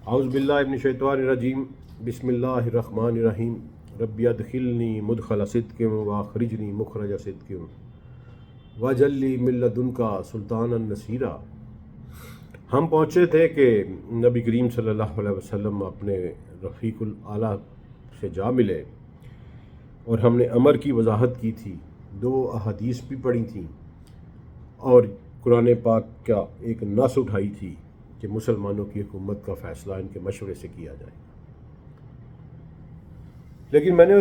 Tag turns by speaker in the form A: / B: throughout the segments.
A: اعوذ باللہ من الشیطان الرجیم بسم اللہ الرحمن الرحیم رب ادخلنی مدخل صدق واخرجنی مخرج صدق واجعل لی من لدنک سلطانا نصیرا۔ ہم پہنچے تھے کہ نبی کریم صلی اللہ علیہ وسلم اپنے رفیق الاعلیٰ سے جا ملے، اور ہم نے امر کی وضاحت کی تھی، 2 احادیث بھی پڑھی تھیں، اور قرآن پاک کا ایک نص اٹھائی تھی کہ مسلمانوں کی حکومت کا فیصلہ ان کے مشورے سے کیا جائے۔ لیکن میں نے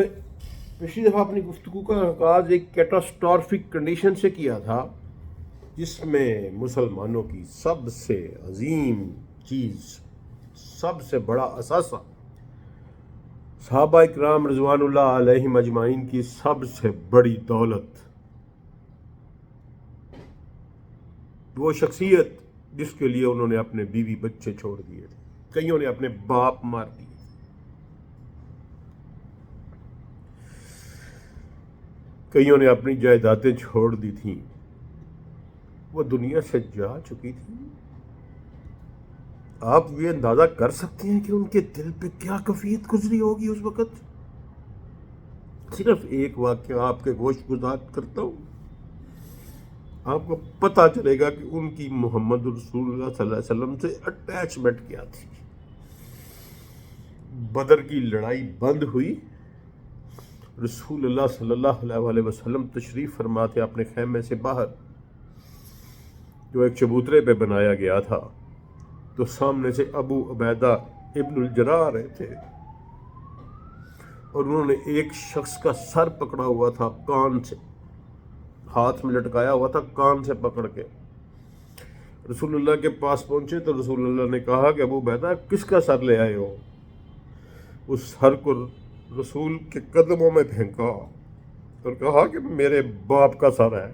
A: پچھلی دفعہ اپنی گفتگو کا آغاز ایک کیٹاسٹرافک کنڈیشن سے کیا تھا، جس میں مسلمانوں کی سب سے عظیم چیز، سب سے بڑا اثاثہ، صحابہ اکرام رضوان اللہ علیہم اجمعین کی سب سے بڑی دولت، وہ شخصیت جس کے لیے انہوں نے اپنے بیوی بچے چھوڑ دیے تھے، کئیوں نے اپنے باپ مار دیے، کئیوں نے اپنی جائیدادیں چھوڑ دی تھیں، وہ دنیا سے جا چکی تھی۔ آپ یہ اندازہ کر سکتے ہیں کہ ان کے دل پہ کیا کیفیت گزری ہوگی اس وقت؟ صرف ایک واقعہ آپ کے گوش گزار کرتا ہوں، آپ کو پتہ چلے گا کہ ان کی محمد رسول اللہ صلی اللہ علیہ وسلم سے اٹیچمنٹ کیا تھی۔ بدر کی لڑائی بند ہوئی، رسول اللہ صلی اللہ علیہ وسلم تشریف فرماتے اپنے خیمے سے باہر، جو ایک چبوترے پہ بنایا گیا تھا، تو سامنے سے ابو عبیدہ ابن الجراح رہے تھے، اور انہوں نے ایک شخص کا سر پکڑا ہوا تھا، کان سے ہاتھ میں لٹکایا ہوا تھا، کان سے پکڑ کے رسول اللہ کے پاس پہنچے تو رسول اللہ نے کہا کہ ابو عبیدہ کس کا سر لے آئے ہو؟ اس سر کو رسول کے قدموں میں پھینکا اور کہا کہ میرے باپ کا سر ہے،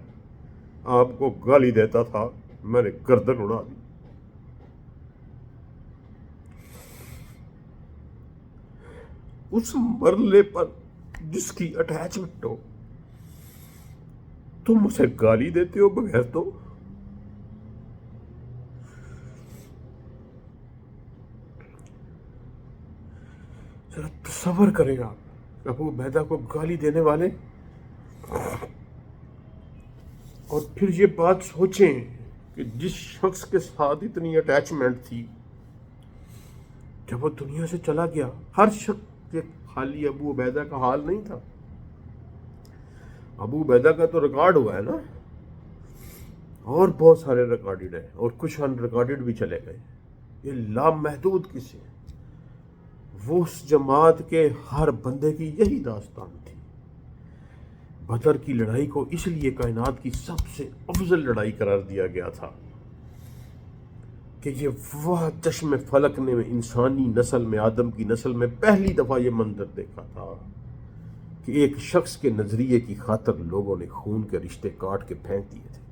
A: آپ کو گالی دیتا تھا، میں نے گردن اڑا دی۔ اس مرلے پر جس کی اٹیچمنٹ ہو، تم اسے گالی دیتے ہو بغیر تو؟ ذرا تصور کریں آپ، ابو عبیدہ کو گالی دینے والے، اور پھر یہ بات سوچیں کہ جس شخص کے ساتھ اتنی اٹیچمنٹ تھی، جب وہ دنیا سے چلا گیا، ہر شخص کے خالی ابو عبیدہ کا حال نہیں تھا۔ ابو عبیدہ کا تو ریکارڈ ہوا ہے نا، اور بہت سارے ریکارڈڈ ہیں، اور کچھ ان ریکارڈڈ بھی چلے گئے، یہ لامحدود قصے ہیں۔ وہ اس جماعت کے ہر بندے کی یہی داستان تھی۔ بدر کی لڑائی کو اس لیے کائنات کی سب سے افضل لڑائی قرار دیا گیا تھا کہ یہ وہ چشم فلک نے انسانی نسل میں، آدم کی نسل میں پہلی دفعہ یہ منظر دیکھا تھا کہ ایک شخص کے نظریے کی خاطر لوگوں نے خون کے رشتے کاٹ کے پھینک دیے تھے،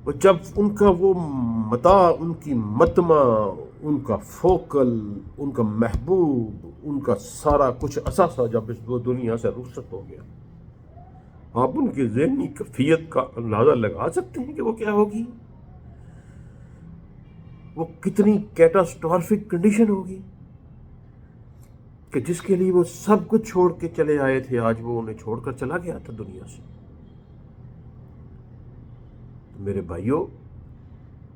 A: اور جب ان کا وہ متاع، ان کی متمع، ان کا فوکل، ان کا محبوب، ان کا سارا کچھ اثاثہ جب اس وہ دنیا سے رخصت ہو گیا، آپ ان کی ذہنی کیفیت کا اندازہ لگا سکتے ہیں کہ وہ کیا ہوگی؟ وہ کتنی کیٹاسٹرافک کنڈیشن ہوگی کہ جس کے لیے وہ سب کچھ چھوڑ کے چلے آئے تھے، آج وہ انہیں چھوڑ کر چلا گیا تھا دنیا سے۔ میرے بھائیوں،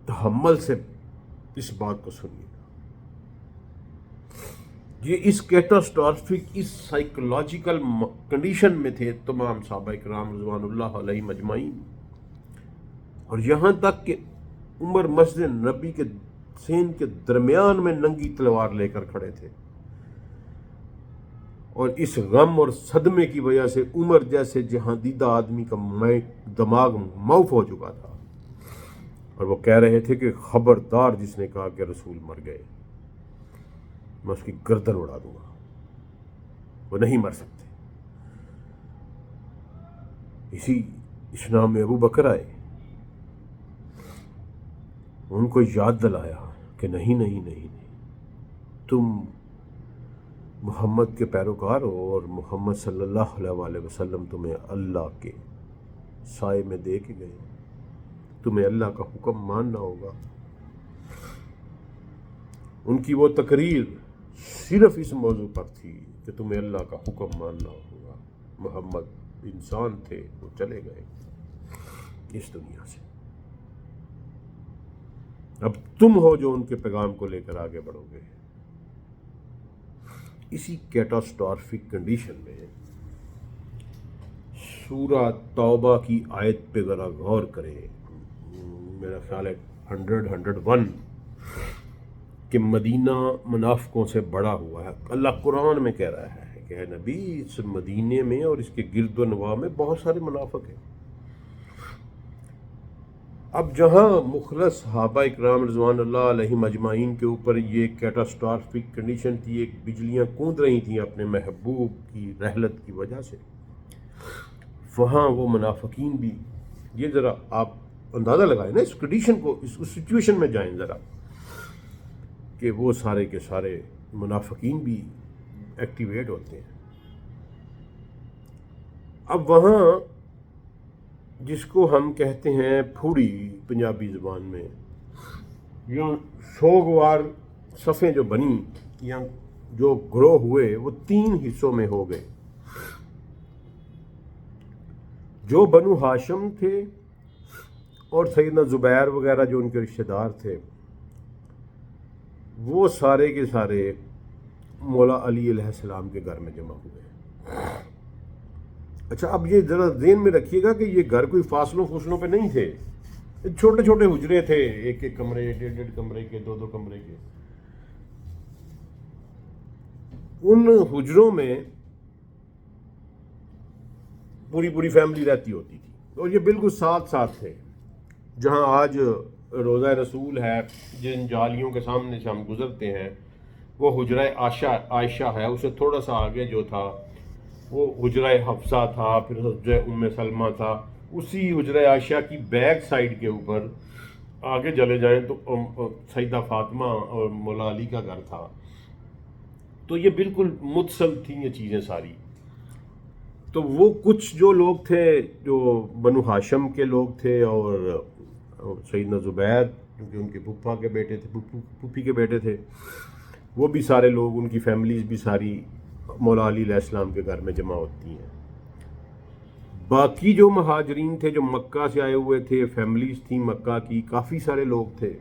A: تحمل سے اس بات کو سنیے، یہ اس کیٹاسٹرافک، اس سائیکولوجیکل کنڈیشن میں تھے تمام صحابہ کرام رضوان اللہ علیہم اجمعین، اور یہاں تک کہ عمر مسجد نبی کے سین کے درمیان میں ننگی تلوار لے کر کھڑے تھے، اور اس غم اور صدمے کی وجہ سے عمر جیسے جہاندیدہ آدمی کا دماغ موف ہو چکا تھا، اور وہ کہہ رہے تھے کہ خبردار جس نے کہا کہ رسول مر گئے، میں اس کی گردن اڑا دوں گا، وہ نہیں مر سکتے۔ اسی اسلام میں ابو بکر آئے، ان کو یاد دلایا کہ نہیں، تم محمد کے پیروکار ہو، اور محمد صلی اللہ علیہ وسلم تمہیں اللہ کے سائے میں دے کے گئے، تمہیں اللہ کا حکم ماننا ہوگا۔ ان کی وہ تقریر صرف اس موضوع پر تھی کہ تمہیں اللہ کا حکم ماننا ہوگا. محمد انسان تھے، وہ چلے گئے اس دنیا سے. اب تم ہو جو ان کے پیغام کو لے کر آگے بڑھو گے. اسی کیٹاسٹرافک کنڈیشن میں سورہ توبہ کی آیت پہ ذرا غور کریں. میرا خیال ہے 101 کہ مدینہ منافقوں سے بڑا ہوا ہے. اللہ قرآن میں کہہ رہا ہے کہ اے نبی، اس مدینے میں اور اس کے گرد و نواح میں بہت سارے منافق ہیں. اب جہاں مخلص صحابہ اکرام رضوان اللہ علیہم اجمعین کے اوپر یہ کیٹاسٹرافک کنڈیشن تھی، ایک بجلیاں کوند رہی تھیں اپنے محبوب کی رحلت کی وجہ سے، وہاں وہ منافقین بھی، یہ ذرا آپ اندازہ لگائیں نا اس کنڈیشن کو، اس سچویشن میں جائیں ذرا، کہ وہ سارے کے سارے منافقین بھی ایکٹیویٹ ہوتے ہیں. اب وہاں جس کو ہم کہتے ہیں پھوڑی پنجابی زبان میں، یا سوگوار صفیں جو بنی یا جو گروہ ہوئے، وہ 3 حصوں میں ہو گئے. جو بنو ہاشم تھے اور سیدنا زبیر وغیرہ جو ان کے رشتہ دار تھے، وہ سارے کے سارے مولا علی علیہ السلام کے گھر میں جمع ہوئے. اچھا، اب یہ ذرا ذہن میں رکھیے گا کہ یہ گھر کوئی فاصلوں پہ نہیں تھے، چھوٹے چھوٹے حجرے تھے، ایک ایک کمرے، 1.5 کمرے کے، 2 کمرے کے. ان حجروں میں پوری فیملی رہتی ہوتی تھی، اور یہ بالکل ساتھ تھے. جہاں آج روضہ رسول ہے، جن جالیوں کے سامنے سے ہم گزرتے ہیں، وہ حجرہ عائشہ ہے. اسے تھوڑا سا آگے جو تھا وہ حجرہ حفصہ تھا، پھر حجرہ ام سلمہ تھا. اسی حجرہ عائشہ کی بیک سائڈ کے اوپر آگے چلے جائیں تو سیدہ فاطمہ اور مولا علی کا گھر تھا. تو یہ بالکل متصل تھیں یہ چیزیں ساری. تو وہ کچھ جو لوگ تھے جو بنو ہاشم کے لوگ تھے، اور سیدنا زبیر کیونکہ ان کے پھپھا کے بیٹے تھے، پھوپھی کے بیٹے تھے، وہ بھی سارے لوگ، ان کی فیملیز بھی ساری مولا علی علیہ السلام کے گھر میں جمع ہوتی ہیں. باقی جو مہاجرین تھے، جو مکہ سے آئے ہوئے تھے، فیملیز تھیں مکہ کی، کافی سارے لوگ تھے،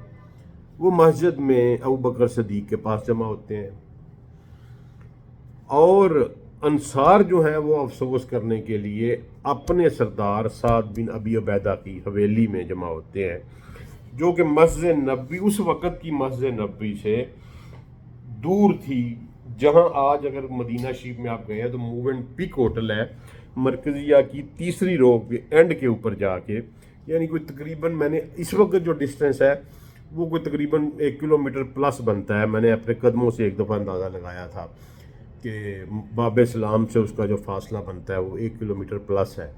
A: وہ مسجد میں ابو بکر صدیق کے پاس جمع ہوتے ہیں. اور انصار جو ہیں وہ افسوس کرنے کے لیے اپنے سردار سعد بن ابی عبیدہ کی حویلی میں جمع ہوتے ہیں، جو کہ مسجد نبوی، اس وقت کی مسجد نبوی سے دور تھی. جہاں آج اگر مدینہ شریف میں آپ گئے ہیں تو موو اینڈ پک ہوٹل ہے مرکزیہ کی 3ری رو کے اینڈ کے اوپر جا کے، یعنی کوئی تقریباً، میں نے اس وقت جو ڈسٹینس ہے وہ کوئی تقریباً 1 کلومیٹر پلس بنتا ہے. میں نے اپنے قدموں سے ایک دفعہ اندازہ لگایا تھا کہ باب سلام سے اس کا جو فاصلہ بنتا ہے وہ 1 کلومیٹر پلس ہے.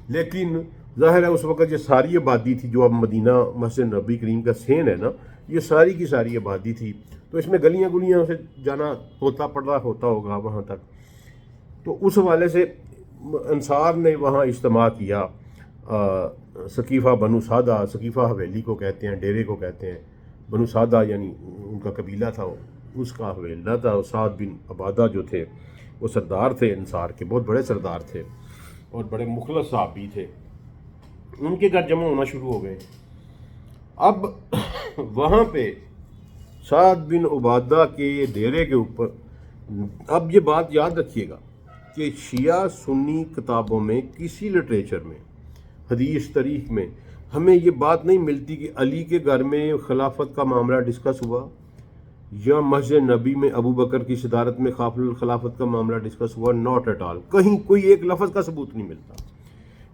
A: لیکن ظاہر ہے اس وقت یہ ساری آبادی تھی جو اب مدینہ مسجد نبی کریم کا سین ہے نا، یہ ساری کی ساری آبادی تھی. تو اس میں گلیاں سے جانا ہوتا ہوگا وہاں تک. تو اس حوالے سے انصار نے وہاں اجتماع کیا. ثقیفہ بنو سعدہ، ثقیفہ حویلی کو کہتے ہیں، ڈیرے کو کہتے ہیں. بنو سعدہ یعنی ان کا قبیلہ تھا، اس کا حویلہ تھا. اور سعد بن عبادہ جو تھے وہ سردار تھے انصار کے، بہت بڑے سردار تھے اور بڑے مخلص صحابی تھے. ان کے گھر جمع ہونا شروع ہو گئے. اب وہاں پہ سعد بن عبادہ کے ڈیرے کے اوپر، اب یہ بات یاد رکھیے گا کہ شیعہ سنی کتابوں میں، کسی لٹریچر میں، حدیث تاریخ میں ہمیں یہ بات نہیں ملتی کہ علی کے گھر میں خلافت کا معاملہ ڈسکس ہوا یا مسجد نبی میں ابو بکر کی صدارت میں خلافت کا معاملہ ڈسکس ہوا. Not at all. کہیں کوئی ایک لفظ کا ثبوت نہیں ملتا.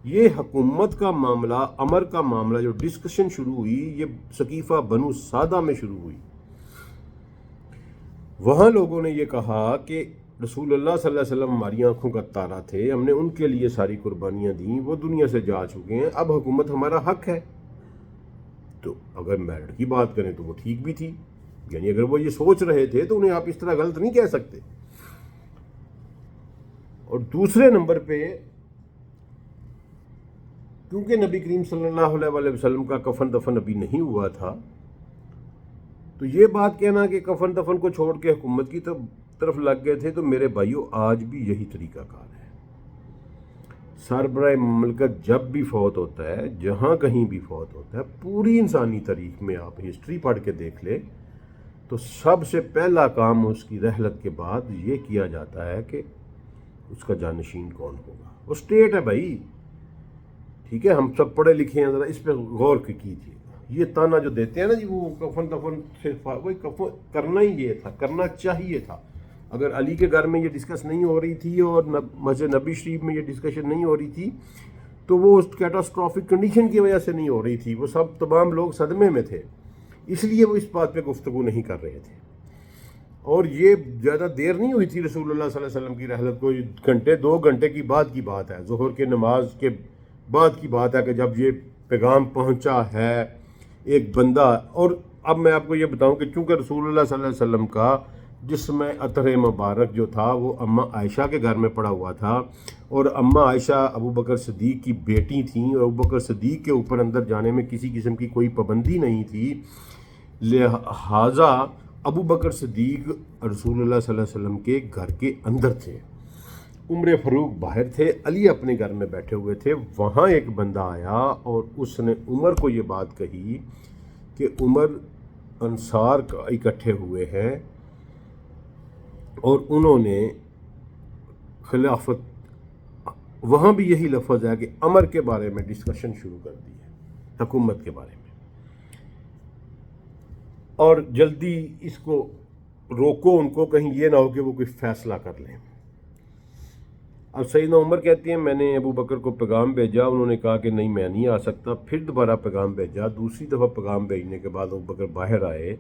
A: یہ حکومت کا معاملہ، امر کا معاملہ، جو ڈسکشن شروع ہوئی یہ ثقیفہ بنو سعدہ میں شروع ہوئی. وہاں لوگوں نے یہ کہا کہ رسول اللہ صلی اللہ علیہ وسلم ہماری آنکھوں کا تارا تھے، ہم نے ان کے لیے ساری قربانیاں دیں، وہ دنیا سے جا چکے ہیں، اب حکومت ہمارا حق ہے. تو اگر میرٹ کی بات کریں تو وہ ٹھیک بھی تھی، یعنی اگر وہ یہ سوچ رہے تھے تو انہیں آپ اس طرح غلط نہیں کہہ سکتے. اور دوسرے نمبر پہ کیونکہ نبی کریم صلی اللہ علیہ وسلم کا کفن دفن ابھی نہیں ہوا تھا، تو تو یہ بات کہنا کہ کفن دفن کو چھوڑ کے حکومت کی طرف لگ گئے تھے، تو میرے بھائیوں آج بھی یہی طریقہ کار ہے۔ سربراہ مملکت جب بھی فوت ہوتا ہے، جہاں کہیں بھی فوت ہوتا ہے، پوری انسانی تاریخ میں آپ ہسٹری پڑھ کے دیکھ لیں تو سب سے پہلا کام اس کی رحلت کے بعد یہ کیا جاتا ہے کہ اس کا جانشین کون ہوگا۔ وہ اسٹیٹ ہے بھائی، ٹھیک ہے، ہم سب پڑھے لکھے ہیں، ذرا اس پہ غور کیجیے۔ یہ تانا جو دیتے ہیں نا جی، وہ کفن دفن سے وہی کفن کرنا ہی یہ تھا، کرنا چاہیے تھا۔ اگر علی کے گھر میں یہ ڈسکس نہیں ہو رہی تھی اور مسجد نبی شریف میں یہ ڈسکشن نہیں ہو رہی تھی تو وہ اس کیٹاسٹرافک کنڈیشن کی وجہ سے نہیں ہو رہی تھی، وہ سب تمام لوگ صدمے میں تھے، اس لیے وہ اس بات پہ گفتگو نہیں کر رہے تھے۔ اور یہ زیادہ دیر نہیں ہوئی تھی رسول اللہ صلی اللہ علیہ وسلم کی رحلت کو، گھنٹے 2 گھنٹے کی بعد کی بات ہے، ظہر کے نماز کے بعد کی بات ہے کہ جب یہ پیغام پہنچا ہے ایک بندہ۔ اور اب میں آپ کو یہ بتاؤں کہ چونکہ رسول اللہ صلی اللہ علیہ وسلم کا جسم عطر مبارک جو تھا وہ اماں عائشہ کے گھر میں پڑا ہوا تھا، اور اماں عائشہ ابو بکر صدیق کی بیٹی تھیں، اور ابو بکر صدیق کے اوپر اندر جانے میں کسی قسم کی کوئی پابندی نہیں تھی، لہٰذا ابو بکر صدیق رسول اللہ صلی اللہ علیہ وسلم کے گھر کے اندر تھے، عمر فاروق باہر تھے، علی اپنے گھر میں بیٹھے ہوئے تھے۔ وہاں ایک بندہ آیا اور اس نے عمر کو یہ بات کہی کہ عمر انصار اکٹھے ہوئے ہیں اور انہوں نے خلافت، وہاں بھی یہی لفظ ہے کہ امر کے بارے میں ڈسکشن شروع کر دی ہے، حکومت کے بارے میں، اور جلدی اس کو روکو، ان کو کہیں یہ نہ ہو کہ وہ کوئی فیصلہ کر لیں۔ اب سیدنا عمر کہتے ہیں میں نے ابو بکر کو پیغام بھیجا، انہوں نے کہا کہ نہیں میں نہیں آ سکتا، پھر دوبارہ پیغام بھیجا، دوسری دفعہ پیغام بھیجنے کے بعد ابو بکر باہر آئے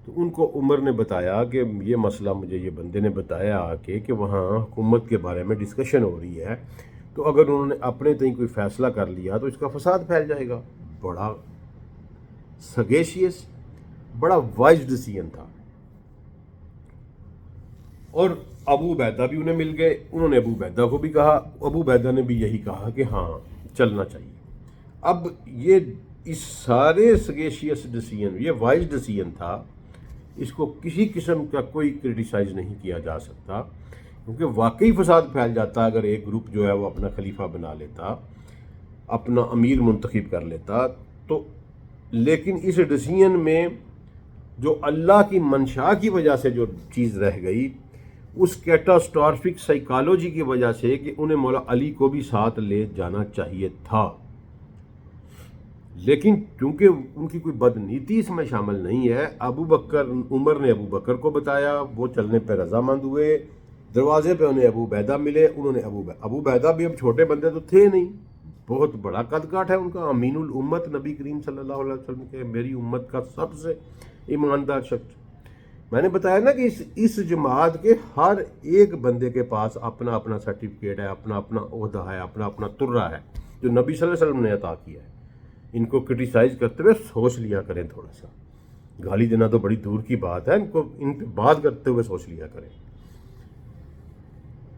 A: تو ان کو عمر نے بتایا کہ یہ مسئلہ مجھے یہ بندے نے بتایا آ کے کہ وہاں حکومت کے بارے میں ڈسکشن ہو رہی ہے، تو اگر انہوں نے اپنے تئیں کوئی فیصلہ کر لیا تو اس کا فساد پھیل جائے گا۔ بڑا سگیشیس، بڑا وائز ڈیسیژن تھا۔ اور ابو عبیدہ بھی انہیں مل گئے، انہوں نے ابو عبیدہ کو بھی کہا، ابو عبیدہ نے بھی یہی کہا کہ ہاں چلنا چاہیے۔ اب یہ اس سارے سگیشیس ڈیسیژن، یہ وائز ڈیسیژن تھا، اس کو کسی قسم کا کوئی کرٹیسائز نہیں کیا جا سکتا، کیونکہ واقعی فساد پھیل جاتا اگر ایک گروپ جو ہے وہ اپنا خلیفہ بنا لیتا، اپنا امیر منتخب کر لیتا تو۔ لیکن اس ڈیسیژن میں جو اللہ کی منشاء کی وجہ سے جو چیز رہ گئی، اس کیٹاسٹرافک سائیکالوجی کی وجہ سے کہ انہیں مولا علی کو بھی ساتھ لے جانا چاہیے تھا، لیکن چونکہ ان کی کوئی بدنیتی اس میں شامل نہیں ہے، عمر نے ابو بکر کو بتایا، وہ چلنے پہ رضامند ہوئے، دروازے پہ انہیں ابو عبیدہ ملے، انہوں نے ابو عبیدہ بھی اب چھوٹے بندے تو تھے نہیں، بہت بڑا قد کاٹ ہے ان کا، امین الامت نبی کریم صلی اللہ علیہ وسلم کے، میری امت کا سب سے ایماندار شخص۔ میں نے بتایا نا کہ اس جماعت کے ہر ایک بندے کے پاس اپنا اپنا سرٹیفکیٹ ہے، اپنا اپنا عہدہ ہے، اپنا اپنا ترہ ہے جو نبی صلی اللہ علیہ وسلم نے عطا کیا ہے۔ ان کو کرٹیسائز کرتے ہوئے سوچ لیا کریں، تھوڑا سا گالی دینا تو بڑی دور کی بات ہے، ان پہ بات کرتے ہوئے سوچ لیا کریں۔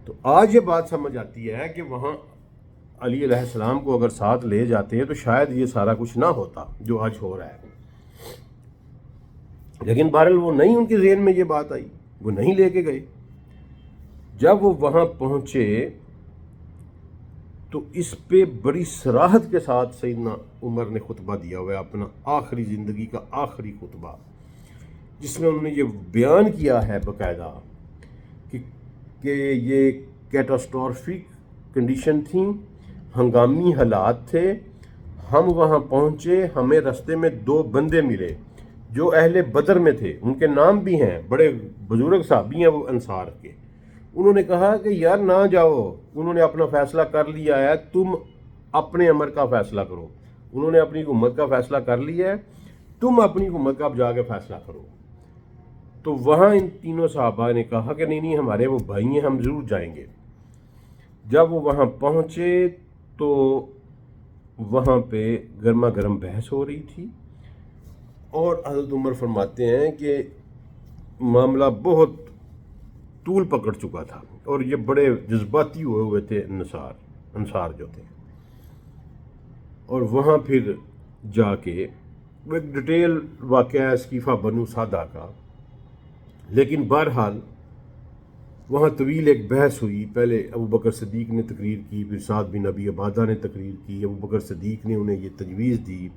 A: تو آج یہ بات سمجھ آتی ہے کہ وہاں علی علیہ السلام کو اگر ساتھ لے جاتے ہیں تو شاید یہ سارا کچھ نہ ہوتا جو آج ہو رہا ہے، لیکن بہرحال وہ نہیں، ان کے ذہن میں یہ بات آئی، وہ نہیں لے کے گئے۔ جب وہ وہاں پہنچے تو اس پہ بڑی صراحت کے ساتھ سیدنا عمر نے خطبہ دیا ہوا ہے، اپنا آخری زندگی کا آخری خطبہ، جس میں انہوں نے یہ بیان کیا ہے باقاعدہ کہ یہ کیٹاسٹرافک کنڈیشن تھیں، ہنگامی حالات تھے، ہم وہاں پہنچے، ہمیں رستے میں 2 بندے ملے جو اہل بدر میں تھے، ان کے نام بھی ہیں، بڑے بزرگ صحابی ہیں وہ انصار کے۔ انہوں نے کہا کہ یار نہ جاؤ، انہوں نے اپنا فیصلہ کر لیا ہے، تم اپنے امر کا فیصلہ کرو، انہوں نے اپنی حکومت کا فیصلہ کر لیا ہے، تم اپنی حکومت کا اب جا کے فیصلہ کرو۔ تو وہاں ان تینوں صحابہ نے کہا کہ نہیں ہمارے وہ بھائی ہیں، ہم ضرور جائیں گے۔ جب وہ وہاں پہنچے تو وہاں پہ گرما گرم بحث ہو رہی تھی، اور حضرت عمر فرماتے ہیں کہ معاملہ بہت طول پکڑ چکا تھا، اور یہ بڑے جذباتی ہوئے تھے انصار جو تھے، اور وہاں پھر جا کے وہ ایک ڈیٹیل واقعہ ہے اسقیفہ بنو سعدہ کا، لیکن بہرحال وہاں طویل ایک بحث ہوئی. پہلے ابو بکر صدیق نے تقریر کی، پھر سعد بن ابی عبادہ نے تقریر کی. ابو بکر صدیق نے انہیں یہ تجویز دی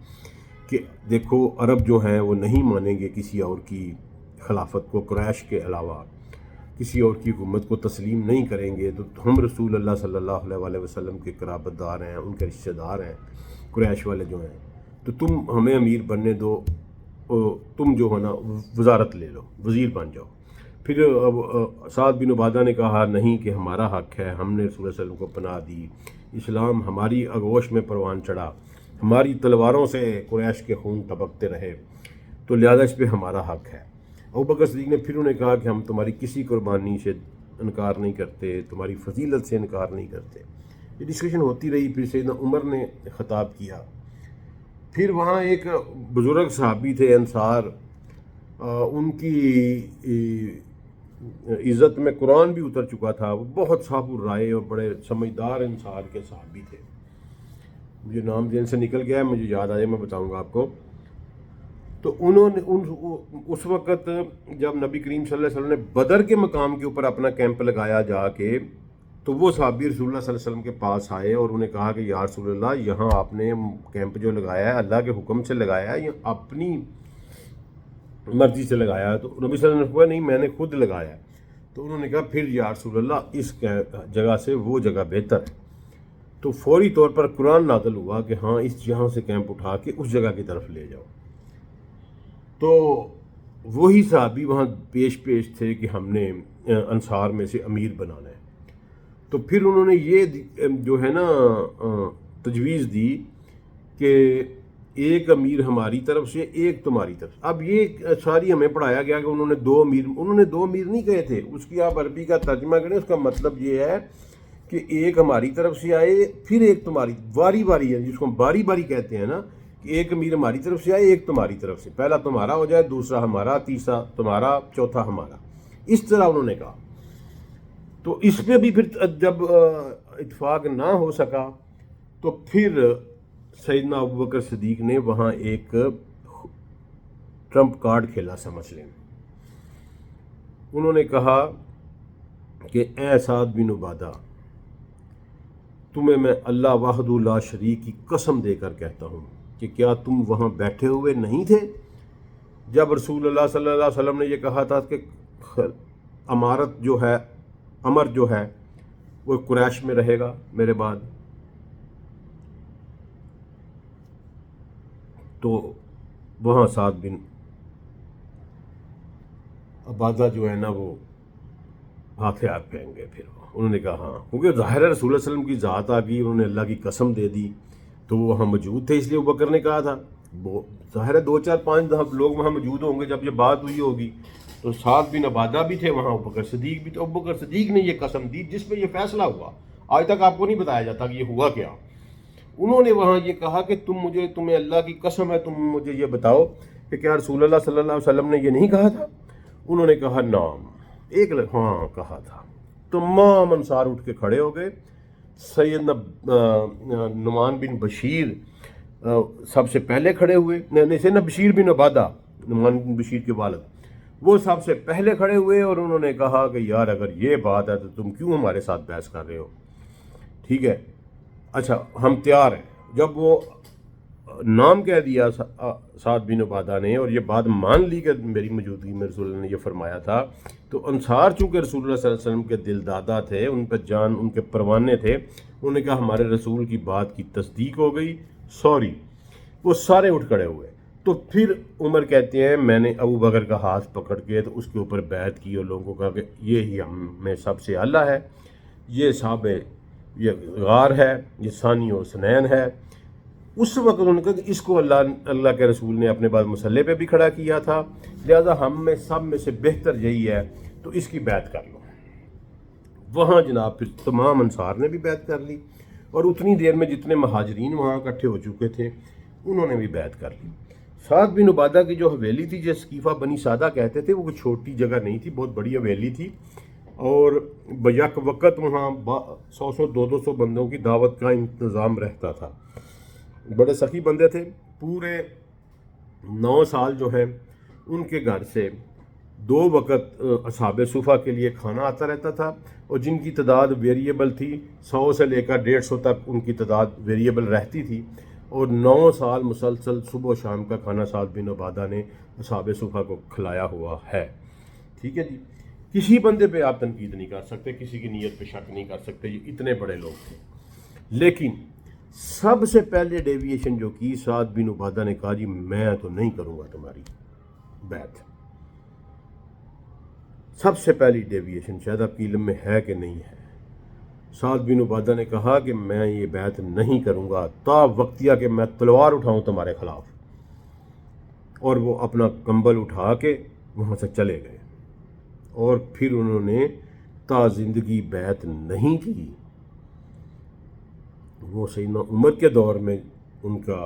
A: کہ دیکھو عرب جو ہیں وہ نہیں مانیں گے کسی اور کی خلافت کو، قریش کے علاوہ کسی اور کی حکومت کو تسلیم نہیں کریں گے. تو ہم رسول اللہ صلی اللہ علیہ وسلم کے قرابت دار ہیں، ان کے رشتہ دار ہیں قریش والے جو ہیں، تو تم ہمیں امیر بننے دو، تم جو ہے نا وزارت لے لو، وزیر بن جاؤ. پھر سعد بن عبادہ نے کہا نہیں کہ ہمارا حق ہے، ہم نے رسول اللہ صلی اللہ علیہ وسلم کو پناہ دی، اسلام ہماری آغوش میں پروان چڑھا، ہماری تلواروں سے قریش کے خون ٹپکتے رہے، تو لہذا اس پہ ہمارا حق ہے. ابو بکر صدیق نے پھر انہیں کہا کہ ہم تمہاری کسی قربانی سے انکار نہیں کرتے، تمہاری فضیلت سے انکار نہیں کرتے. یہ ڈسکشن ہوتی رہی. پھر سیدنا عمر نے خطاب کیا. پھر وہاں ایک بزرگ صحابی تھے انصار، ان کی عزت میں قرآن بھی اتر چکا تھا، وہ بہت صاحب الرائے اور بڑے سمجھدار انصار کے صحابی تھے. مجھے نام ذہن سے نکل گیا ہے، مجھے یاد آ جائے میں بتاؤں گا آپ کو. تو انہوں نے اس وقت جب نبی کریم صلی اللہ علیہ وسلم نے بدر کے مقام کے اوپر اپنا کیمپ لگایا جا کے، تو وہ صحابی رسول اللہ صلی اللہ علیہ وسلم کے پاس آئے اور انہیں کہا کہ یا رسول اللہ، یہاں آپ نے کیمپ جو لگایا ہے اللہ کے حکم سے لگایا ہے یا اپنی مرضی سے لگایا ہے؟ تو نبی صلی اللہ علیہ وسلم نے کہا نہیں، میں نے خود لگایا ہے. تو انہوں نے کہا پھر یا رسول اللہ اس جگہ سے وہ جگہ بہتر ہے. تو فوری طور پر قرآن نازل ہوا کہ ہاں اس جہاں سے کیمپ اٹھا کے اس جگہ کی طرف لے جاؤ. تو وہی صحابی وہاں پیش تھے کہ ہم نے انصار میں سے امیر بنانا ہے. تو پھر انہوں نے یہ جو ہے نا تجویز دی کہ ایک امیر ہماری طرف سے، ایک تمہاری طرف. اب یہ ساری ہمیں پڑھایا گیا کہ انہوں نے دو امیر نہیں کہے تھے. اس کی آپ عربی کا ترجمہ کریں، اس کا مطلب یہ ہے کہ ایک ہماری طرف سے آئے، پھر ایک تمہاری، باری ہے جس کو ہم باری کہتے ہیں نا، کہ ایک امیر ہماری طرف سے آئے، ایک تمہاری طرف سے، پہلا تمہارا ہو جائے، دوسرا ہمارا، تیسرا تمہارا، چوتھا ہمارا. اس طرح انہوں نے کہا. تو اس پہ بھی پھر جب اتفاق نہ ہو سکا تو پھر سیدنا ابو بکر صدیق نے وہاں ایک ٹرمپ کارڈ کھیلا سمجھ لیں. انہوں نے کہا کہ اے سعد بن عبادہ، تمہیں میں اللہ وحدہ لا شریک کی قسم دے کر کہتا ہوں کہ کیا تم وہاں بیٹھے ہوئے نہیں تھے جب رسول اللہ صلی اللہ علیہ وسلم نے یہ کہا تھا کہ امارت جو ہے، امر جو ہے وہ قریش میں رہے گا میرے بعد؟ تو وہاں سعد بن عبادہ جو ہے نا وہ ہاتھ پھینک گئے. پھر انہوں نے کہا ہاں، کیونکہ ظاہر ہے رسول اللہ علیہ وسلم کی ذات آ گئی، انہوں نے اللہ کی قسم دے دی، تو وہ وہاں موجود تھے، اس لیے ابو بکر نے کہا تھا. ظاہر ہے 2 4 5 لوگ وہاں موجود ہوں گے جب یہ بات ہوئی ہوگی. تو سعد بن عبادہ بھی تھے وہاں، ابو بکر صدیق بھی. تو ابو بکر صدیق نے یہ قسم دی جس پہ یہ فیصلہ ہوا. آج تک آپ کو نہیں بتایا جاتا کہ یہ ہوا کیا. انہوں نے وہاں یہ کہا کہ تمہیں اللہ کی قسم ہے، تم مجھے یہ بتاؤ کہ کیا رسول اللہ صلی اللہ علیہ وسلم نے یہ نہیں کہا تھا؟ انہوں نے کہا نام. ہاں کہا تھا. تمام انصار اٹھ کے کھڑے ہو گئے. سیدنا نعمان بن بشیر سب سے پہلے کھڑے ہوئے. سیدنا بشیر بن عبادہ، نعمان بن بشیر کے والد، وہ سب سے پہلے کھڑے ہوئے اور انہوں نے کہا کہ یار اگر یہ بات ہے تو تم کیوں ہمارے ساتھ بحث کر رہے ہو؟ ٹھیک ہے، اچھا ہم تیار ہیں. جب وہ نام کہہ دیا سعد بن عبادہ نے اور یہ بات مان لی کہ میری موجودگی میں رسول اللہ نے یہ فرمایا تھا، تو انصار چونکہ رسول اللہ صلی اللہ علیہ وسلم کے دل دادا تھے، ان پہ جان، ان کے پروانے تھے، انہوں نے کہا ہمارے رسول کی بات کی تصدیق ہو گئی، سوری. وہ سارے اٹھ کھڑے ہوئے. تو پھر عمر کہتے ہیں میں نے ابو بکر کا ہاتھ پکڑ کے تو اس کے اوپر بیعت کی اور لوگوں کو کہا کہ یہ ہم میں سب سے اعلیٰ ہے، یہ صاحب یہ غار ہے، یہ ثانی و سنین ہے. اس وقت انہوں نے کہا کہ اس کو اللہ کے رسول نے اپنے بعد مسلح پہ بھی کھڑا کیا تھا، لہذا ہم میں سب میں سے بہتر یہی ہے، تو اس کی بیعت کر لو. وہاں جناب پھر تمام انصار نے بھی بیعت کر لی، اور اتنی دیر میں جتنے مہاجرین وہاں اکٹھے ہو چکے تھے انہوں نے بھی بیعت کر لی. سعد بن عبادہ کی جو حویلی تھی، جو سقیفہ بنی سعدہ کہتے تھے، وہ کوئی چھوٹی جگہ نہیں تھی، بہت بڑی حویلی تھی، اور بیک وقت وہاں 100 200 بندوں کی دعوت کا انتظام رہتا تھا. بڑے سخی بندے تھے. پورے 9 سال جو ہیں ان کے گھر سے 2 وقت اصحاب صفہ کے لیے کھانا آتا رہتا تھا، اور جن کی تعداد ویریبل تھی، 100 سے لے کر 150 تک ان کی تعداد ویریبل رہتی تھی، اور 9 سال مسلسل صبح و شام کا کھانا سعد بن عبادہ نے اصحاب صفہ کو کھلایا ہوا ہے۔ ٹھیک ہے جی، کسی بندے پہ آپ تنقید نہیں کر سکتے، کسی کی نیت پہ شک نہیں کر سکتے، یہ اتنے بڑے لوگ تھے۔ لیکن سب سے پہلے ڈیویشن جو کی، سعد بن عبادہ نے کہا جی میں تو نہیں کروں گا تمہاری بیعت۔ سب سے پہلی ڈیویشن، شاید آپ کی علم میں ہے کہ نہیں ہے، سعد بن عبادہ نے کہا کہ میں یہ بیعت نہیں کروں گا تا وقتیہ کہ میں تلوار اٹھاؤں تمہارے خلاف، اور وہ اپنا کمبل اٹھا کے وہاں سے چلے گئے، اور پھر انہوں نے تا زندگی بیعت نہیں کی۔ وہ سیدنا عمر کے دور میں ان کا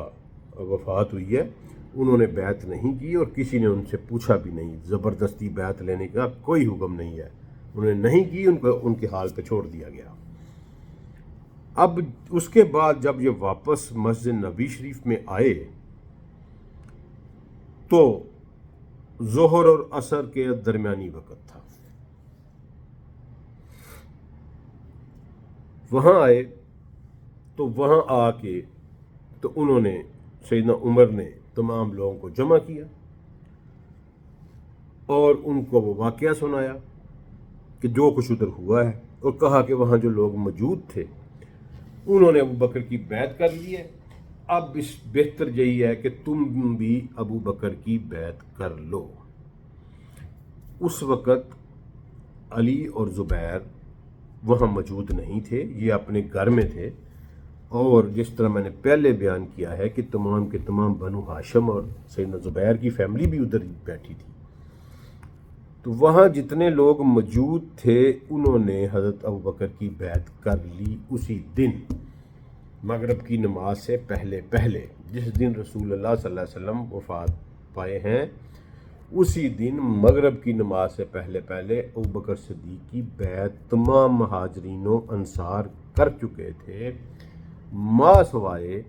A: وفات ہوئی ہے، انہوں نے بیعت نہیں کی، اور کسی نے ان سے پوچھا بھی نہیں، زبردستی بیعت لینے کا کوئی حکم نہیں ہے، انہوں نے نہیں کی، ان کے حال پہ چھوڑ دیا گیا۔ اب اس کے بعد جب یہ واپس مسجد نبی شریف میں آئے تو ظہر اور عصر کے درمیانی وقت تھا، وہاں آئے تو وہاں آ کے تو انہوں نے، سیدنا عمر نے تمام لوگوں کو جمع کیا اور ان کو وہ واقعہ سنایا کہ جو کچھ ادھر ہوا ہے، اور کہا کہ وہاں جو لوگ موجود تھے انہوں نے ابو بکر کی بیعت کر لی ہے، اب اس بہتر یہی ہے کہ تم بھی ابو بکر کی بیعت کر لو۔ اس وقت علی اور زبیر وہاں موجود نہیں تھے، یہ اپنے گھر میں تھے، اور جس طرح میں نے پہلے بیان کیا ہے کہ تمام کے تمام بنو ہاشم اور سیدنا زبیر کی فیملی بھی ادھر بیٹھی تھی، تو وہاں جتنے لوگ موجود تھے انہوں نے حضرت ابوبکر کی بیعت کر لی اسی دن، مغرب کی نماز سے پہلے جس دن رسول اللہ صلی اللہ علیہ وسلم وفات پائے ہیں، اسی دن مغرب کی نماز سے پہلے ابوبکر صدیق کی بیعت تمام مہاجرین و انصار کر چکے تھے، ما سوائے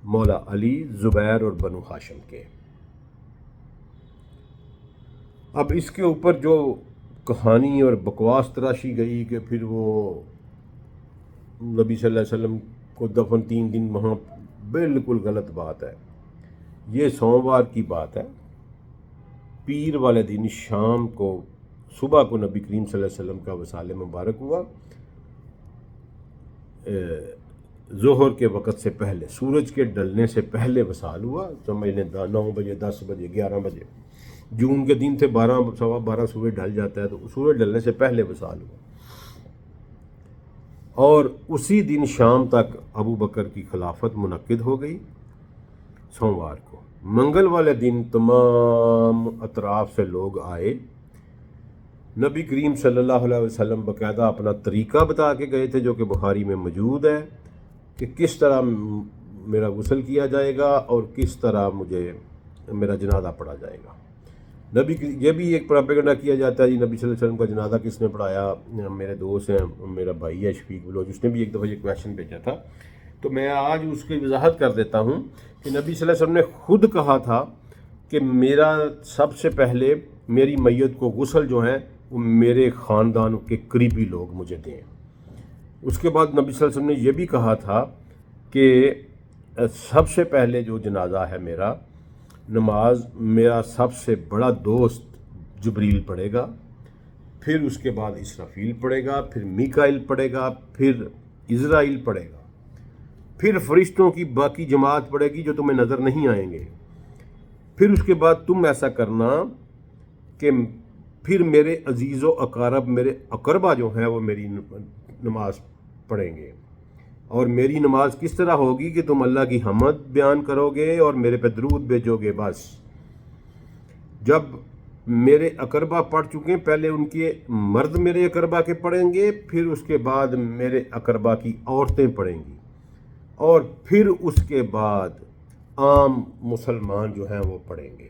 A: مولا علی، زبیر اور بنو ہاشم کے۔ اب اس کے اوپر جو کہانی اور بکواس تراشی گئی کہ پھر وہ نبی صلی اللہ علیہ وسلم کو دفن 3 دن وہاں، بالکل غلط بات ہے۔ یہ سوموار کی بات ہے، پیر والے دن شام کو، صبح کو نبی کریم صلی اللہ علیہ وسلم کا وصال مبارک ہوا، ظہر کے وقت سے پہلے، سورج کے ڈلنے سے پہلے وصال ہوا، سمجھ لیں 9 بجے، 10 بجے، 11 بجے، جون کے دن تھے، 12 سوا 12 سورج ڈھل جاتا ہے، تو سورج ڈلنے سے پہلے وصال ہوا، اور اسی دن شام تک ابو بکر کی خلافت منعقد ہو گئی سوموار کو۔ منگل والے دن تمام اطراف سے لوگ آئے، نبی کریم صلی اللہ علیہ وسلم باقاعدہ اپنا طریقہ بتا کے گئے تھے جو کہ بخاری میں موجود ہے، کہ کس طرح میرا غسل کیا جائے گا اور کس طرح مجھے میرا جنازہ پڑھا جائے گا۔ یہ بھی ایک پروپیگنڈا کیا جاتا ہے جی نبی صلی اللہ علیہ وسلم کا جنازہ کس نے پڑھایا، میرے دوست ہیں، میرا بھائی ہے شفیق بلوچ، اس نے بھی ایک دفعہ یہ کویشچن بھیجا تھا، تو میں آج اس کی وضاحت کر دیتا ہوں کہ نبی صلی اللہ علیہ وسلم نے خود کہا تھا کہ میرا سب سے پہلے میری میت کو غسل جو ہے وہ میرے خاندان کے قریبی لوگ مجھے دیں۔ اس کے بعد نبی صلی اللہ علیہ وسلم نے یہ بھی کہا تھا کہ سب سے پہلے جو جنازہ ہے میرا، نماز میرا سب سے بڑا دوست جبریل پڑھے گا، پھر اس کے بعد اسرافیل پڑھے گا، پھر میکائیل پڑھے گا، پھر عزرائیل پڑھے گا، پھر فرشتوں کی باقی جماعت پڑھے گی جو تمہیں نظر نہیں آئیں گے، پھر اس کے بعد تم ایسا کرنا کہ پھر میرے عزیز و اقارب، میرے اقربا جو ہیں وہ میری نماز پڑھیں گے، اور میری نماز کس طرح ہوگی کہ تم اللہ کی حمد بیان کرو گے اور میرے پہ درود بھیجو گے۔ بس جب میرے اقربا پڑھ چکے، پہلے ان کے مرد میرے اقربا کے پڑھیں گے، پھر اس کے بعد میرے اقربا کی عورتیں پڑھیں گی، اور پھر اس کے بعد عام مسلمان جو ہیں وہ پڑھیں گے۔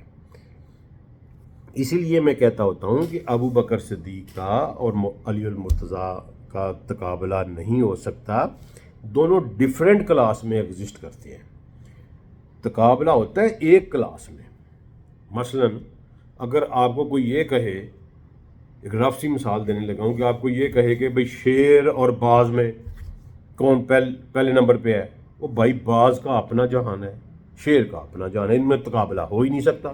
A: اسی لیے میں کہتا ہوتا ہوں کہ ابو بکر صدیق کا اور علی المرتضیٰ کا تقابلہ نہیں ہو سکتا، دونوں ڈیفرنٹ کلاس میں ایگزسٹ کرتے ہیں۔ تقابلہ ہوتا ہے ایک کلاس میں. مثلاً اگر آپ کو کوئی یہ کہے، ایک رف سی مثال دینے لگا ہوں، کہ آپ کو یہ کہے کہ بھئی شیر اور باز میں کون پہلے نمبر پہ ہے، وہ بھائی باز کا اپنا جہان ہے، شیر کا اپنا جہان ہے، ان میں تقابلہ ہو ہی نہیں سکتا.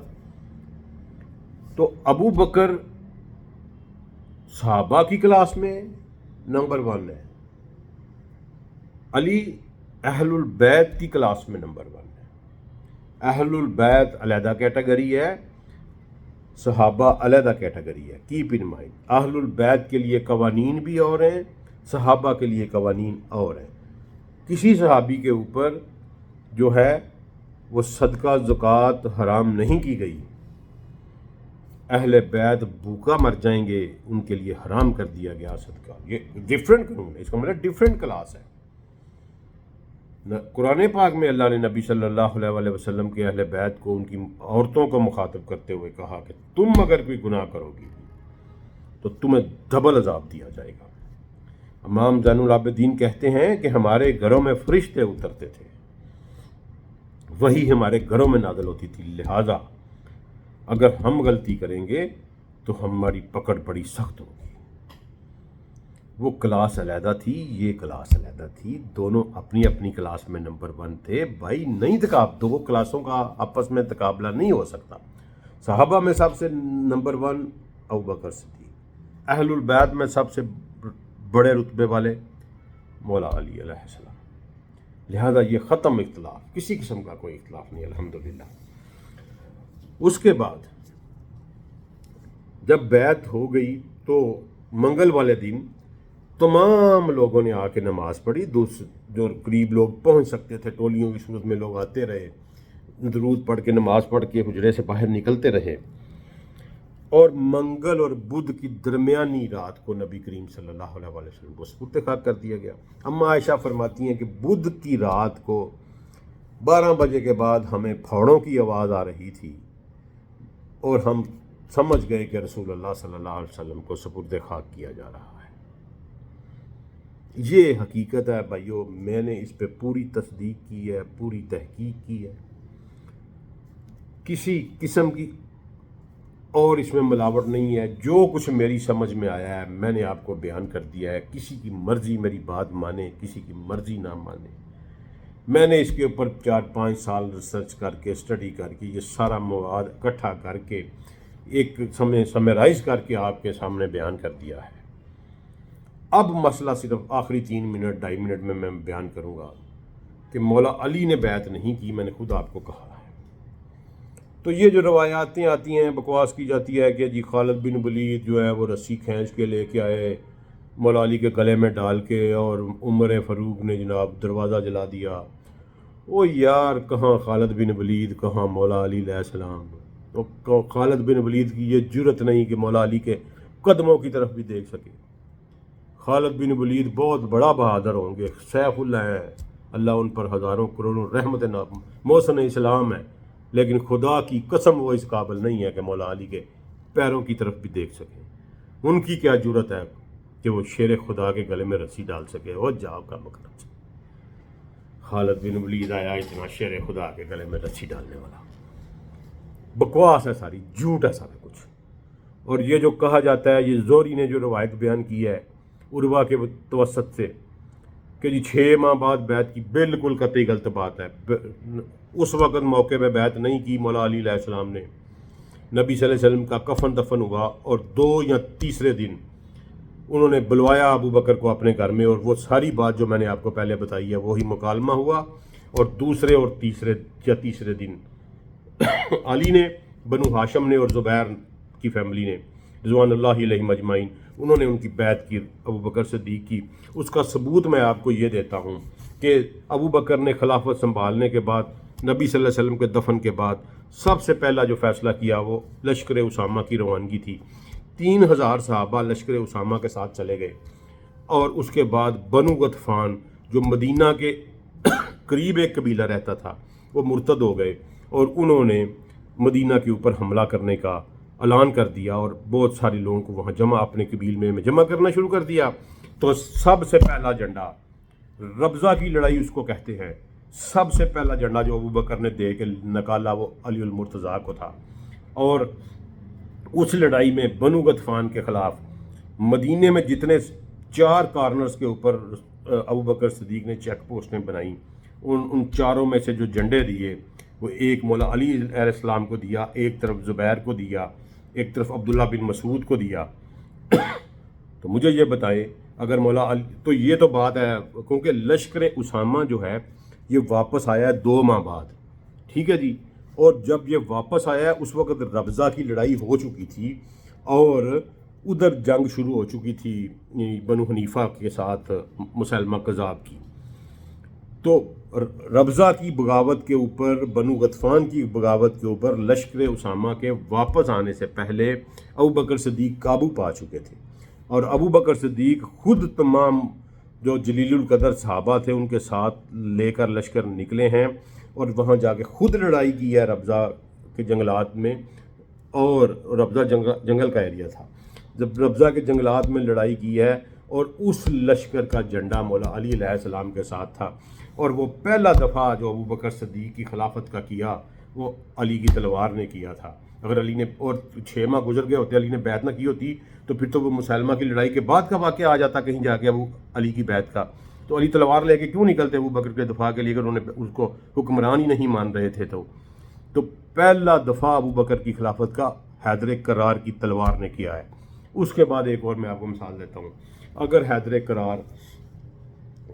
A: تو ابو بکر صحابہ کی کلاس میں نمبر 1 ہے، علی اہل البیت کی کلاس میں نمبر 1 ہے. اہل البیت علیحدہ کیٹیگری ہے، صحابہ علیحدہ کیٹیگری ہے. کیپ ان مائنڈ، اہل البیت کے لیے قوانین بھی اور ہیں، صحابہ کے لیے قوانین اور ہیں. کسی صحابی کے اوپر جو ہے وہ صدقہ زکوٰۃ حرام نہیں کی گئی. اہل بیت بھوکا مر جائیں گے، ان کے لیے حرام کر دیا گیا صدقہ. یہ ڈفرینٹ قانون ہے، اس کا مطلب ڈفرینٹ کلاس ہے. قرآن پاک میں اللہ نے نبی صلی اللہ علیہ وسلم کے اہل بیت کو ان کی عورتوں کو مخاطب کرتے ہوئے کہا کہ تم اگر کوئی گناہ کرو گی تو تمہیں ڈبل عذاب دیا جائے گا. امام زین العابدین کہتے ہیں کہ ہمارے گھروں میں فرشتے اترتے تھے، وہی ہمارے گھروں میں نازل ہوتی تھی، لہذا اگر ہم غلطی کریں گے تو ہماری پکڑ بڑی سخت ہوگی. وہ کلاس علیحدہ تھی، یہ کلاس علیحدہ تھی، دونوں اپنی اپنی کلاس میں نمبر 1 تھے. بھائی نہیں دو کلاسوں کا آپس میں تقابلہ نہیں ہو سکتا. صحابہ میں سب سے نمبر 1 ابوبکر صدیق، اہل البیت میں سب سے بڑے رتبے والے مولا علی علیہ السلام. لہذا یہ ختم اختلاف، کسی قسم کا کوئی اختلاف نہیں الحمدللہ. اس کے بعد جب بیعت ہو گئی تو منگل والے دن تمام لوگوں نے آ کے نماز پڑھی. جو قریب لوگ پہنچ سکتے تھے، ٹولیوں کی صورت میں لوگ آتے رہے، درود پڑھ کے نماز پڑھ کے حجرے سے باہر نکلتے رہے. اور منگل اور بدھ کی درمیانی رات کو نبی کریم صلی اللہ علیہ وسلم کو سپرد خاک کر دیا گیا. اما عائشہ فرماتی ہیں کہ بدھ کی رات کو 12 بجے کے بعد ہمیں پھاڑوں کی آواز آ رہی تھی اور ہم سمجھ گئے کہ رسول اللہ صلی اللہ علیہ وسلم کو سپرد خاک کیا جا رہا ہے. یہ حقیقت ہے بھائیو، میں نے اس پہ پوری تصدیق کی ہے، پوری تحقیق کی ہے. کسی قسم کی اور اس میں ملاوٹ نہیں ہے. جو کچھ میری سمجھ میں آیا ہے میں نے آپ کو بیان کر دیا ہے. کسی کی مرضی میری بات مانے، کسی کی مرضی نہ مانے. میں نے اس کے اوپر 4-5 سال ریسرچ کر کے، اسٹڈی کر کے، یہ سارا مواد اکٹھا کر کے ایک سمیرائز کر کے آپ کے سامنے بیان کر دیا ہے. اب مسئلہ صرف آخری 3 منٹ 2.5 منٹ میں بیان کروں گا کہ مولا علی نے بیعت نہیں کی. میں نے خود آپ کو کہا ہے. تو یہ جو روایاتیں آتی ہیں، بکواس کی جاتی ہے کہ جی خالد بن ولید جو ہے وہ رسی کھینچ کے لے کے آئے مولا علی کے گلے میں ڈال کے، اور عمر فاروق نے جناب دروازہ جلا دیا. او یار، کہاں خالد بن ولید، کہاں مولا علی علیہ السلام. تو خالد بن ولید کی یہ جرت نہیں کہ مولا علی کے قدموں کی طرف بھی دیکھ سکے. خالد بن ولید بہت بڑا بہادر ہوں گے، سیف اللہ ہیں، اللہ ان پر ہزاروں کروڑوں رحمت محسن اسلام ہے، لیکن خدا کی قسم وہ اس قابل نہیں ہے کہ مولا علی کے پیروں کی طرف بھی دیکھ سکیں. ان کی کیا جرت ہے کہ وہ شیر خدا کے گلے میں رسی ڈال سکے. وہ جاؤ کا مقرر، خالد بن ولید آیا اتنا شیر خدا کے گلے میں رسی ڈالنے والا. بکواس ہے ساری، جھوٹ ہے سارا کچھ. اور یہ جو کہا جاتا ہے، یہ زہری نے جو روایت بیان کی ہے عروہ کے توسط سے کہ جی 6 ماہ بعد بیعت کی، بالکل قطعی غلط بات ہے. اس وقت موقع پہ بیعت نہیں کی مولا علی علیہ السلام نے. نبی صلی اللہ علیہ وسلم کا کفن دفن ہوا اور 2 یا تیسرے دن انہوں نے بلوایا ابو بکر کو اپنے گھر میں، اور وہ ساری بات جو میں نے آپ کو پہلے بتائی ہے وہی مکالمہ ہوا. اور دوسرے اور تیسرے دن علی نے، بنو ہاشم نے اور زبیر کی فیملی نے رضوان اللہ علیہم اجمعین، انہوں نے ان کی بیعت کی، ابو بکر صدیق کی. اس کا ثبوت میں آپ کو یہ دیتا ہوں کہ ابو بکر نے خلافت سنبھالنے کے بعد، نبی صلی اللہ علیہ وسلم کے دفن کے بعد، سب سے پہلا جو فیصلہ کیا وہ لشکر اسامہ کی روانگی تھی. 3000 صحابہ لشکر اسامہ کے ساتھ چلے گئے. اور اس کے بعد بنو غطفان جو مدینہ کے قریب ایک قبیلہ رہتا تھا وہ مرتد ہو گئے، اور انہوں نے مدینہ کے اوپر حملہ کرنے کا اعلان کر دیا، اور بہت سارے لوگوں کو وہاں اپنے قبیل میں جمع کرنا شروع کر دیا. تو سب سے پہلا جھنڈا، ربضہ کی لڑائی اس کو کہتے ہیں، سب سے پہلا جھنڈا جو ابو بکر نے دے کے نکالا وہ علی المرتضیٰ کو تھا، اور اس لڑائی میں بنو غطفان کے خلاف مدینے میں جتنے 4 کارنرز کے اوپر ابو بکر صدیق نے چیک پوسٹیں بنائیں، ان چاروں میں سے جو جھنڈے دیے وہ ایک مولا علی علیہ السلام کو دیا، ایک طرف زبیر کو دیا، ایک طرف عبداللہ بن مسعود کو دیا۔ تو مجھے یہ بتائیں، اگر مولا علی، تو یہ تو بات ہے کیونکہ لشکر اسامہ جو ہے یہ واپس آیا ہے 2 ماہ بعد، ٹھیک ہے جی، اور جب یہ واپس آیا ہے اس وقت ربضہ کی لڑائی ہو چکی تھی اور ادھر جنگ شروع ہو چکی تھی بنو حنیفہ کے ساتھ مسلمہ کذاب کی۔ تو ربضہ کی بغاوت کے اوپر، بنو غطفان کی بغاوت کے اوپر لشکر اسامہ کے واپس آنے سے پہلے ابو بکر صدیق قابو پا چکے تھے، اور ابو بکر صدیق خود تمام جو جلیل القدر صحابہ تھے ان کے ساتھ لے کر لشکر نکلے ہیں، اور وہاں جا کے خود لڑائی کی ہے ربضہ کے جنگلات میں، اور ربضہ جنگل کا ایریا تھا، جب ربضہ کے جنگلات میں لڑائی کی ہے، اور اس لشکر کا جھنڈا مولا علی علیہ السلام کے ساتھ تھا، اور وہ پہلا دفعہ جو ابو بکر صدیق کی خلافت کا کیا وہ علی کی تلوار نے کیا تھا۔ اگر علی نے، اور 6 ماہ گزر گئے ہوتے، علی نے بیعت نہ کی ہوتی تو پھر تو وہ مسلمہ کی لڑائی کے بعد کا واقعہ آ جاتا کہیں جا کے ابو علی کی بیعت کا۔ تو علی تلوار لے کے کیوں نکلتے ابو بکر کے دفاع کے لیے اگر انہوں نے اس کو حکمران ہی نہیں مان رہے تھے؟ تو پہلا دفعہ ابو بکر کی خلافت کا حیدر کرار کی تلوار نے کیا ہے۔ اس کے بعد ایک اور میں آپ کو مثال دیتا ہوں، اگر حیدر کرار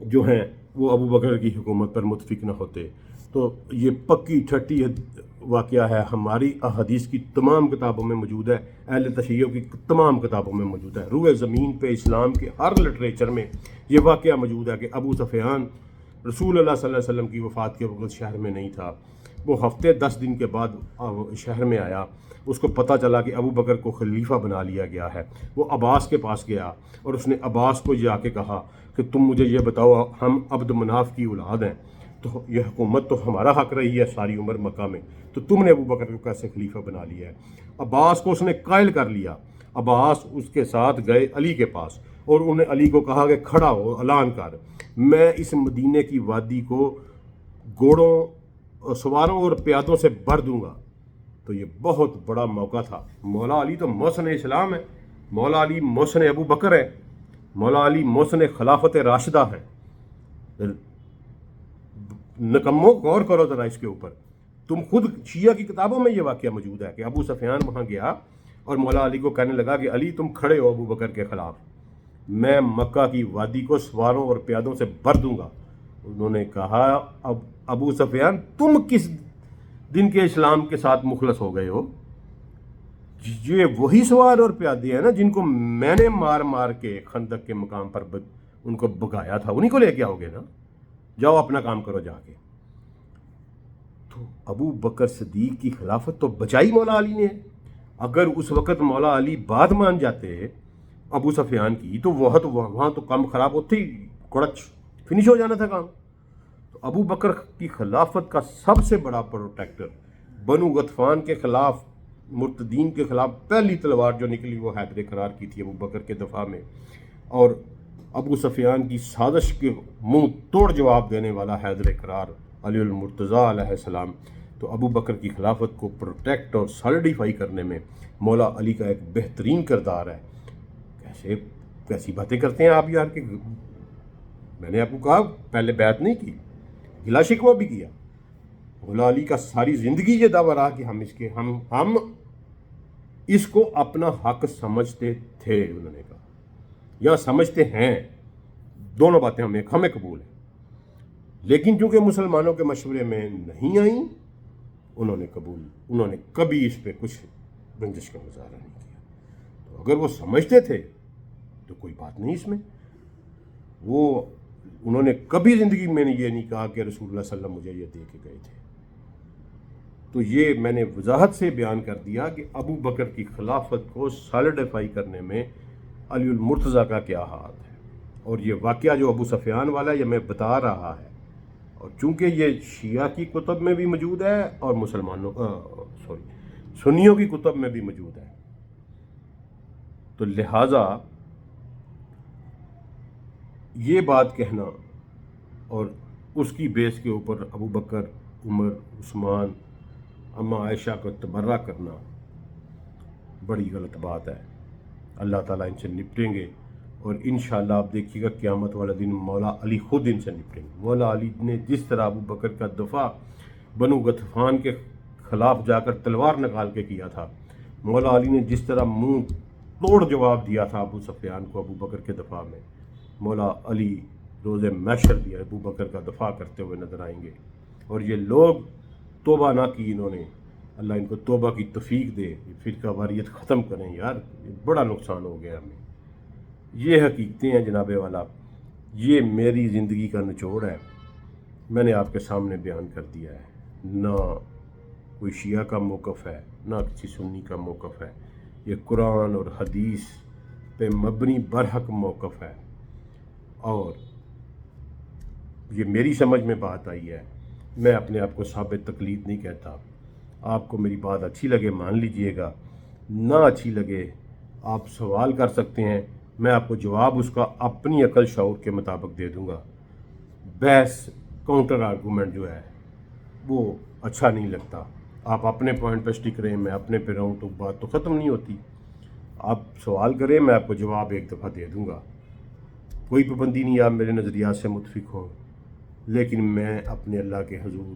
A: جو ہیں وہ ابو بکر کی حکومت پر متفق نہ ہوتے تو یہ پکی ٹھٹی واقعہ ہے، ہماری احادیث کی تمام کتابوں میں موجود ہے، اہل تشیع کی تمام کتابوں میں موجود ہے، روئے زمین پہ اسلام کے ہر لٹریچر میں یہ واقعہ موجود ہے کہ ابو سفیان رسول اللہ صلی اللہ علیہ وسلم کی وفات کے وقت شہر میں نہیں تھا، وہ ہفتے 10 دن کے بعد شہر میں آیا، اس کو پتہ چلا کہ ابو بکر کو خلیفہ بنا لیا گیا ہے، وہ عباس کے پاس گیا اور اس نے عباس کو جا کے کہا کہ تم مجھے یہ بتاؤ، ہم عبد مناف کی اولاد ہیں، تو یہ حکومت تو ہمارا حق رہی ہے ساری عمر مکہ میں، تو تم نے ابو بکر کو کیسے خلیفہ بنا لیا ہے؟ عباس کو اس نے قائل کر لیا۔ عباس اس کے ساتھ گئے علی کے پاس اور انہوں نے علی کو کہا کہ کھڑا ہو، اعلان کر، میں اس مدینے کی وادی کو گھوڑوں، سواروں اور پیادوں سے بھر دوں گا۔ تو یہ بہت بڑا موقع تھا۔ مولا علی تو محسن اسلام ہے، مولا علی محسن ابو بکر ہے، مولا علی محسن خلافت راشدہ ہے۔ نکمو غور کرو ذرا اس کے اوپر، تم خود شیعہ کی کتابوں میں یہ واقعہ موجود ہے کہ ابو سفیان وہاں گیا اور مولا علی کو کہنے لگا کہ علی تم کھڑے ہو ابو بکر کے خلاف، میں مکہ کی وادی کو سواروں اور پیادوں سے بھر دوں گا۔ انہوں نے کہا اب ابو سفیان تم کس دن کے اسلام کے ساتھ مخلص ہو گئے ہو؟ یہ وہی سوار اور پیادے ہیں نا جن کو میں نے مار مار کے خندق کے مقام پر ان کو بگایا تھا، انہی کو لے کے آؤ گے نا، جاؤ اپنا کام کرو جا کے۔ تو ابو بکر صدیق کی خلافت تو بچائی مولا علی نے۔ اگر اس وقت مولا علی بات مان جاتے ابو سفیان کی تو وہاں تو کام خراب ہوتے ہی، کڑچ فنش ہو جانا تھا کام۔ تو ابو بکر کی خلافت کا سب سے بڑا پروٹیکٹر، بنو غطفان کے خلاف، مرتدین کے خلاف پہلی تلوار جو نکلی وہ حیدر کرار کی تھی ابو بکر کے دفاع میں، اور ابو سفیان کی سازش کے منہ توڑ جواب دینے والا حیدر کرار علی المرتضیٰ علیہ السلام۔ تو ابو بکر کی خلافت کو پروٹیکٹ اور سالیڈیفائی کرنے میں مولا علی کا ایک بہترین کردار ہے۔ کیسی باتیں کرتے ہیں آپ یار، کہ میں نے آپ کو کہا پہلے بیعت نہیں کی، گلا شکوہ بھی کیا، مولا علی کا ساری زندگی یہ دعویٰ رہا کہ ہم اس کو اپنا حق سمجھتے تھے، انہوں نے کہا، یا سمجھتے ہیں، دونوں باتیں ہمیں قبول ہیں، لیکن چونکہ مسلمانوں کے مشورے میں نہیں آئیں، انہوں نے کبھی اس پہ کچھ رنجش کا مظاہرہ نہیں کیا۔ تو اگر وہ سمجھتے تھے تو کوئی بات نہیں اس میں، انہوں نے کبھی زندگی میں یہ نہیں کہا کہ رسول اللہ صلی اللہ علیہ وسلم مجھے یہ دے کے گئے تھے۔ تو یہ میں نے وضاحت سے بیان کر دیا کہ ابو بکر کی خلافت کو سالیڈیفائی کرنے میں علی المرتضیٰ کا کیا ہاتھ ہے، اور یہ واقعہ جو ابو سفیان والا یہ میں بتا رہا ہے، اور چونکہ یہ شیعہ کی کتب میں بھی موجود ہے اور سنیوں کی کتب میں بھی موجود ہے، تو لہٰذا یہ بات کہنا اور اس کی بیس کے اوپر ابو بکر، عمر، عثمان، اماں عائشہ کو تبرہ کرنا بڑی غلط بات ہے۔ اللہ تعالیٰ ان سے نپٹیں گے، اور انشاءاللہ آپ دیکھیے گا قیامت والا دن مولا علی خود ان سے نپٹیں گے۔ مولا علی نے جس طرح ابو بکر کا دفاع بنو غطفان کے خلاف جا کر تلوار نکال کے کیا تھا، مولا علی نے جس طرح منہ توڑ جواب دیا تھا ابو سفیان کو ابو بکر کے دفاع میں، مولا علی روز محشر بھی ابو بکر کا دفاع کرتے ہوئے نظر آئیں گے۔ اور یہ لوگ توبہ نہ کی انہوں نے، اللہ ان کو توبہ کی توفیق دے، فرقہ واریت ختم کریں یار، یہ بڑا نقصان ہو گیا ہمیں۔ یہ حقیقتیں ہیں جناب والا، یہ میری زندگی کا نچوڑ ہے، میں نے آپ کے سامنے بیان کر دیا ہے۔ نہ کوئی شیعہ کا موقف ہے، نہ کسی سنی کا موقف ہے، یہ قرآن اور حدیث پہ مبنی برحق موقف ہے، اور یہ میری سمجھ میں بات آئی ہے۔ میں اپنے آپ کو ثابت تقلید نہیں کہتا۔ آپ کو میری بات اچھی لگے مان لیجئے گا، نہ اچھی لگے آپ سوال کر سکتے ہیں، میں آپ کو جواب اس کا اپنی عقل شعور کے مطابق دے دوں گا۔ بحث کاؤنٹر آرگومنٹ جو ہے وہ اچھا نہیں لگتا۔ آپ اپنے پوائنٹ پہ سٹک رہیں، میں اپنے پہ رہوں، تو بات تو ختم نہیں ہوتی۔ آپ سوال کریں، میں آپ کو جواب ایک دفعہ دے دوں گا، کوئی پابندی نہیں آپ میرے نظریات سے متفق ہوں، لیکن میں اپنے اللہ کے حضور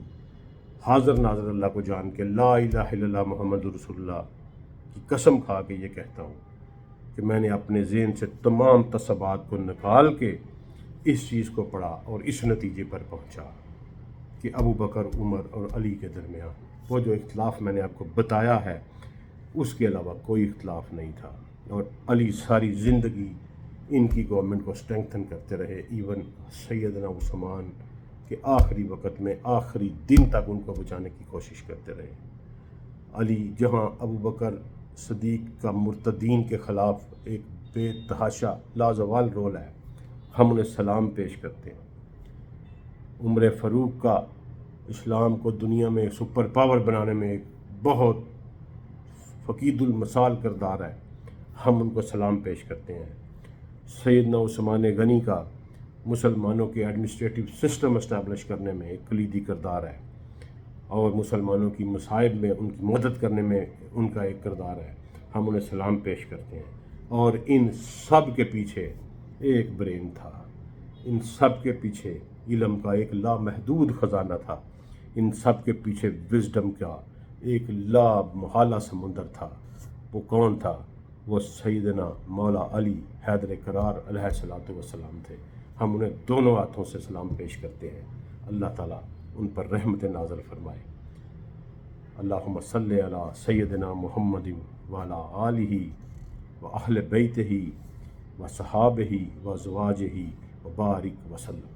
A: حاضر ناظر اللہ کو جان کے لا الہ الا اللہ محمد رسول اللہ کی قسم کھا کے یہ کہتا ہوں کہ میں نے اپنے ذہن سے تمام تصبات کو نکال کے اس چیز کو پڑھا اور اس نتیجے پر پہنچا کہ ابو بکر، عمر اور علی کے درمیان وہ جو اختلاف میں نے آپ کو بتایا ہے اس کے علاوہ کوئی اختلاف نہیں تھا، اور علی ساری زندگی ان کی گورنمنٹ کو اسٹرینگتھن کرتے رہے، ایون سیدنا عثمان کہ آخری وقت میں آخری دن تک ان کو بچانے کی کوشش کرتے رہے۔ علی جہاں ابو بکر صدیق کا مرتدین کے خلاف ایک بے تحاشا لازوال رول ہے، ہم انہیں سلام پیش کرتے ہیں۔ عمر فاروق کا اسلام کو دنیا میں سپر پاور بنانے میں ایک بہت فقید المثال کردار ہے، ہم ان کو سلام پیش کرتے ہیں۔ سیدنا عثمان غنی کا مسلمانوں کے ایڈمنسٹریٹو سسٹم اسٹیبلش کرنے میں ایک کلیدی کردار ہے، اور مسلمانوں کی مصائب میں ان کی مدد کرنے میں ان کا ایک کردار ہے، ہم انہیں سلام پیش کرتے ہیں۔ اور ان سب کے پیچھے ایک برین تھا، ان سب کے پیچھے علم کا ایک لامحدود خزانہ تھا، ان سب کے پیچھے وزڈم کا ایک لا محالہ سمندر تھا۔ وہ کون تھا؟ وہ سیدنا مولا علی حیدر کرار علیہ الصلوۃ والسلام تھے۔ ہم انہیں دونوں ہاتھوں سے سلام پیش کرتے ہیں۔ اللہ تعالیٰ ان پر رحمت نازل فرمائے۔ اللہم صلی علی سیدنا محمد وعلی آلہ و اہل بیتہ و صحابہ و ازواجہ و بارک وسلم۔